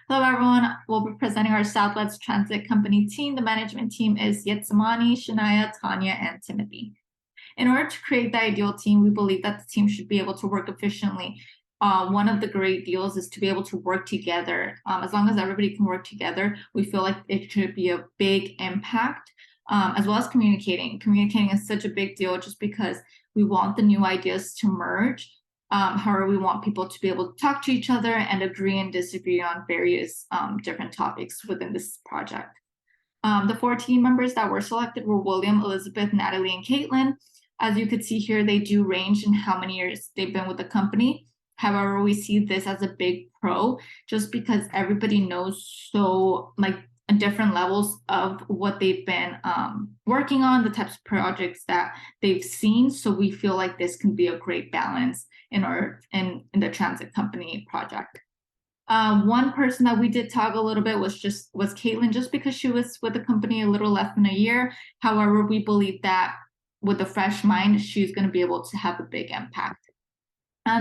Hello, everyone. We'll be presenting our Southwest Transit Company team. The management team is Yetsamani, Shania, Tanya, and Timothy. In order to create the ideal team, we believe that the team should be able to work efficiently. One of the great deals is to be able to work together. As long as everybody can work together, we feel like it should be a big impact, as well as communicating. Communicating is such a big deal just because we want the new ideas to merge. However, we want people to be able to talk to each other and agree and disagree on various different topics within this project. The 4 team members that were selected were William, Elizabeth, Natalie, and Caitlin. As you could see here, they do range in how many years they've been with the company. However, we see this as a big pro just because everybody knows so like different levels of what they've been working on, the types of projects that they've seen. So we feel like this can be a great balance in the transit company project. One person that we did talk a little bit was Caitlin, just because she was with the company a little less than a year. However, we believe that with a fresh mind, she's going to be able to have a big impact.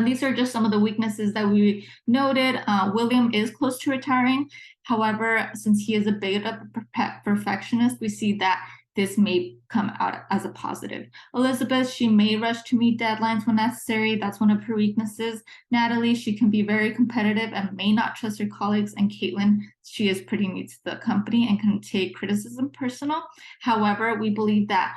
These are just some of the weaknesses that we noted. William is close to retiring. However, since he is a bit of a perfectionist, we see that this may come out as a positive. Elizabeth, she may rush to meet deadlines when necessary. That's one of her weaknesses. Natalie, she can be very competitive and may not trust her colleagues. And Caitlin, she is pretty new to the company and can take criticism personal. However, we believe that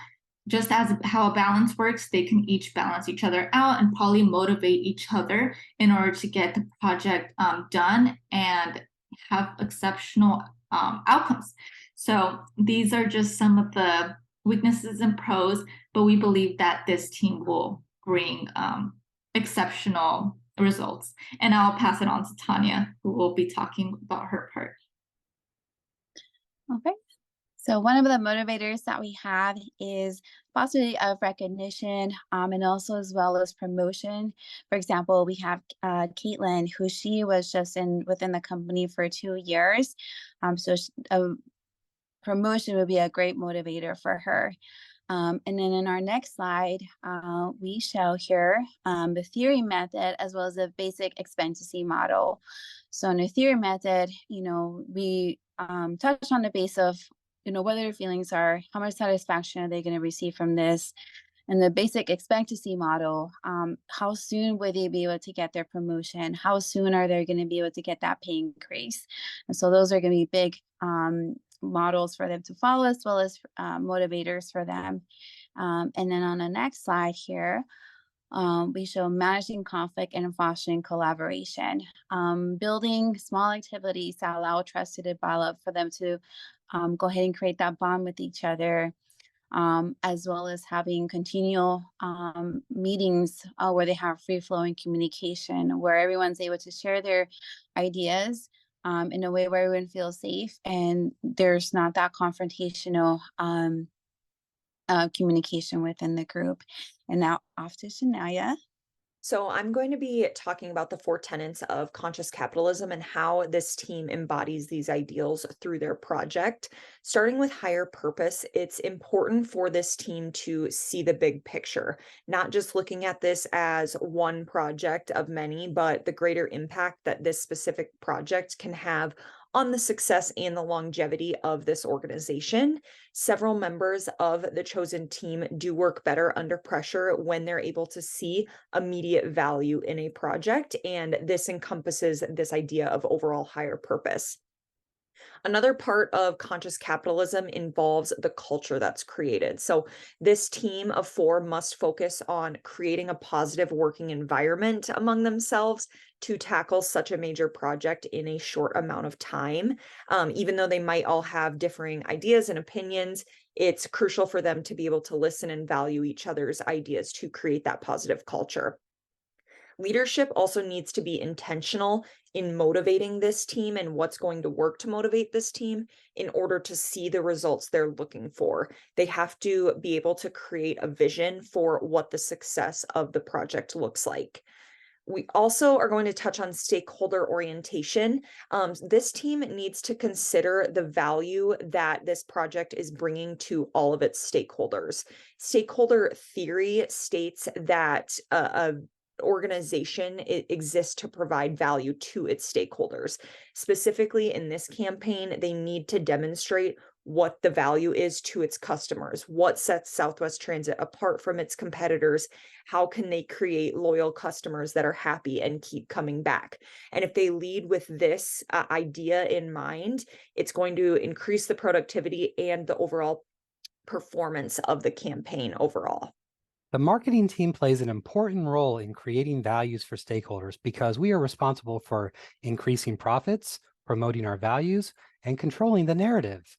just as how a balance works, they can each balance each other out and probably motivate each other in order to get the project done and have exceptional outcomes. So these are just some of the weaknesses and pros, but we believe that this team will bring exceptional results. And I'll pass it on to Tanya, who will be talking about her part. Okay. So one of the motivators that we have is possibility of recognition and also as well as promotion. For example, we have Caitlin, who she was just within the company for 2 years. So a promotion would be a great motivator for her. And then in our next slide, we show here the theory method as well as the basic expectancy model. So in the theory method, we touched on the base of what their feelings are, how much satisfaction are they going to receive from this, and the basic expectancy model, how soon would they be able to get their promotion, how soon are they going to be able to get that pay increase. And so those are going to be big models for them to follow, as well as motivators for them. And then on the next slide here, we show managing conflict and fostering collaboration, building small activities that allow trust to develop for them to go ahead and create that bond with each other, as well as having continual meetings where they have free-flowing communication, where everyone's able to share their ideas in a way where everyone feels safe and there's not that confrontational communication within the group. And now off to Shania. So I'm going to be talking about the 4 tenets of conscious capitalism and how this team embodies these ideals through their project. Starting with higher purpose, it's important for this team to see the big picture, not just looking at this as one project of many, but the greater impact that this specific project can have on the success and the longevity of this organization. Several members of the chosen team do work better under pressure when they're able to see immediate value in a project, and this encompasses this idea of overall higher purpose. Another part of conscious capitalism involves the culture that's created. So this team of 4 must focus on creating a positive working environment among themselves to tackle such a major project in a short amount of time. Even though they might all have differing ideas and opinions, it's crucial for them to be able to listen and value each other's ideas to create that positive culture. Leadership also needs to be intentional in motivating this team and what's going to work to motivate this team in order to see the results they're looking for. They have to be able to create a vision for what the success of the project looks like. We also are going to touch on stakeholder orientation. This team needs to consider the value that this project is bringing to all of its stakeholders. Stakeholder theory states that a organization exists to provide value to its stakeholders. Specifically in this campaign, they need to demonstrate what the value is to its customers, what sets Southwest Transit apart from its competitors, how can they create loyal customers that are happy and keep coming back. And if they lead with this idea in mind, it's going to increase the productivity and the overall performance of the campaign overall. The marketing team plays an important role in creating values for stakeholders because we are responsible for increasing profits, promoting our values, and controlling the narrative.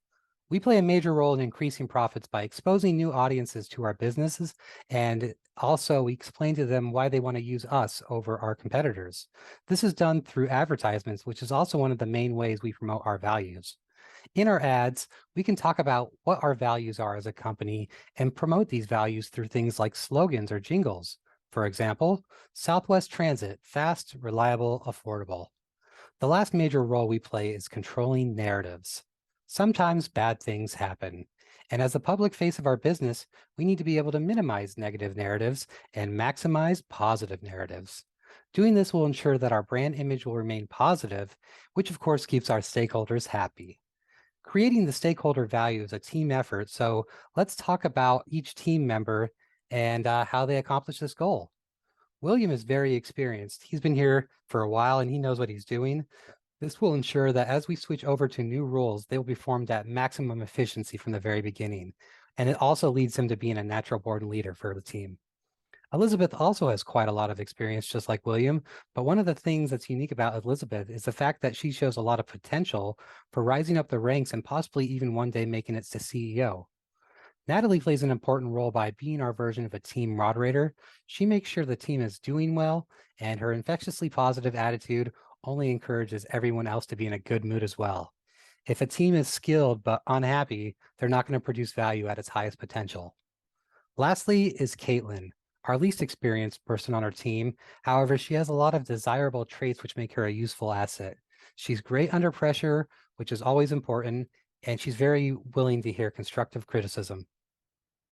We play a major role in increasing profits by exposing new audiences to our businesses, and also we explain to them why they want to use us over our competitors. This is done through advertisements, which is also one of the main ways we promote our values. In our ads, we can talk about what our values are as a company and promote these values through things like slogans or jingles. For example, Southwest Transit, fast, reliable, affordable. The last major role we play is controlling narratives. Sometimes bad things happen. And as the public face of our business, we need to be able to minimize negative narratives and maximize positive narratives. Doing this will ensure that our brand image will remain positive, which of course keeps our stakeholders happy. Creating the stakeholder value is a team effort, so let's talk about each team member and how they accomplish this goal. William is very experienced. He's been here for a while and he knows what he's doing. This will ensure that as we switch over to new rules, they will be formed at maximum efficiency from the very beginning. And it also leads him to being a natural born leader for the team. Elizabeth also has quite a lot of experience, just like William, but one of the things that's unique about Elizabeth is the fact that she shows a lot of potential for rising up the ranks and possibly even one day making it to CEO. Natalie plays an important role by being our version of a team moderator. She makes sure the team is doing well, and her infectiously positive attitude only encourages everyone else to be in a good mood as well. If a team is skilled but unhappy, they're not going to produce value at its highest potential. Lastly is Caitlin, our least experienced person on our team. However, she has a lot of desirable traits which make her a useful asset. She's great under pressure, which is always important, and she's very willing to hear constructive criticism.